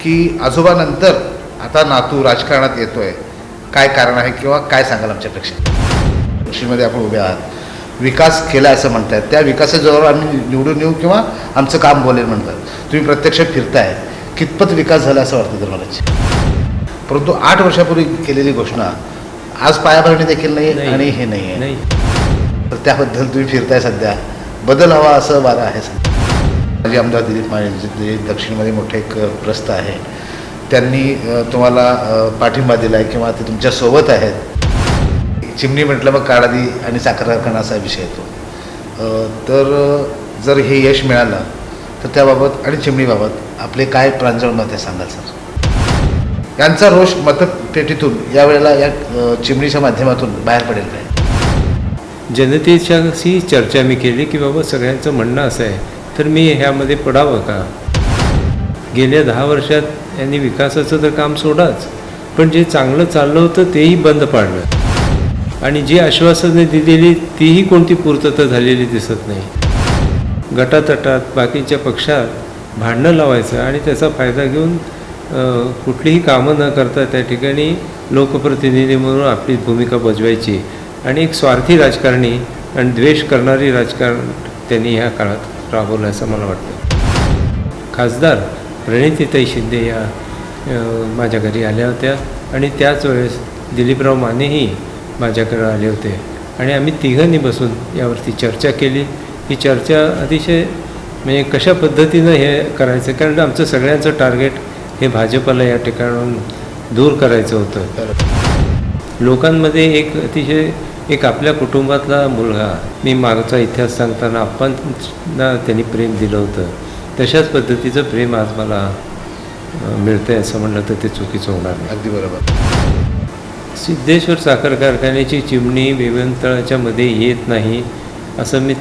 की आजोबानंतर आता नातू राजकारणात येतोय, काय कारण आहे किंवा काय सांगाल आमच्यापेक्षा? कृषीमध्ये आपण उभे आहात, विकास केला असं म्हणतायत, त्या विकासाजवळ आम्ही निवडून येऊ किंवा आमचं काम बोलेल म्हणतात. तुम्ही प्रत्यक्ष फिरताय, कितपत विकास झाला असं वाटतं तुम्हाला? परंतु 8 वर्षापूर्वी केलेली घोषणा आज पायाभरणी देखील नाही आणि हे नाही आहे. तर त्याबद्दल तुम्ही फिरताय, सध्या बदल हवा असं वारं आहे. माझे आमदार दिलीप माने जे दक्षिणमध्ये मोठे एक प्रस्थ आहे, त्यांनी तुम्हाला पाठिंबा दिला आहे किंवा ते तुमच्यासोबत आहेत. चिमणी म्हटलं मग काळादी आणि साखर कारखाना असा विषय येतो. तर जर हे यश मिळालं तर त्याबाबत आणि चिमणीबाबत आपले काय प्रांजळ मत आहे सांगाल सर? यांचा रोष मतपेटीतून यावेळेला या चिमणीच्या माध्यमातून बाहेर पडेल काय? जनतेच्याशी चर्चा मी केली की बाबा सगळ्यांचं म्हणणं असं आहे, तर मी ह्यामध्ये पडावं का? गेल्या 10 वर्षात यांनी विकासाचं तर काम सोडाच, पण जे चांगलं चाललं होतं तेही बंद पाडलं आणि जी आश्वासने दिलेली तीही कोणती पूर्तता झालेली दिसत नाही. गटातटात बाकीच्या पक्षात भांडणं लावायचं आणि त्याचा फायदा घेऊन कुठलीही कामं न करता त्या ठिकाणी लोकप्रतिनिधी म्हणून आपली भूमिका बजवायची आणि एक स्वार्थी राजकारणी आणि द्वेष करणारी राजकारण त्यांनी ह्या काळात राबवलं असं मला वाटतं. खासदार प्रणितीताई शिंदे या माझ्या घरी आल्या होत्या आणि त्याच वेळेस दिलीपराव मानेही माझ्याकडे आले होते आणि आम्ही तिघांनी बसून यावरती चर्चा केली. ही चर्चा अतिशय म्हणजे कशा पद्धतीनं हे करायचं, कारण आमचं सगळ्यांचं टार्गेट हे भाजपला या ठिकाणाहून दूर करायचं होतं. लोकांमध्ये एक अतिशय एक आपल्या कुटुंबातला मुलगा, मी मागचा इतिहास सांगताना आप्पांना त्यांनी प्रेम दिलं होतं, तशाच पद्धतीचं प्रेम आज मला मिळतं आहे असं म्हणलं तर ते चुकीचं होणार नाही. अगदी बरोबर. सिद्धेश्वर साखर कारखान्याची चिमणी विमानतळाच्या मध्ये येत नाही असं मी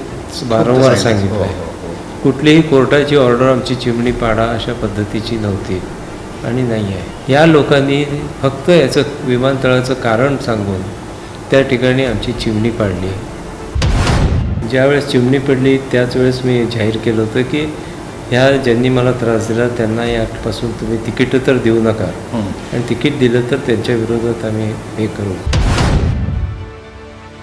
वारंवार सांगितलं आहे. कुठलीही कोर्टाची ऑर्डर आमची चिमणी पाडा अशा पद्धतीची नव्हती आणि नाही आहे. या लोकांनी फक्त याचं विमानतळाचं कारण सांगून त्या ठिकाणी आमची चिमणी पाडली. ज्यावेळेस चिमणी पडली त्याच वेळेस मी जाहीर केलं होतं की ह्या ज्यांनी मला त्रास दिला त्यांना यापासून तुम्ही तिकीटं तर देऊ नका आणि तिकीट दिलं तर त्यांच्या विरोधात आम्ही हे करू.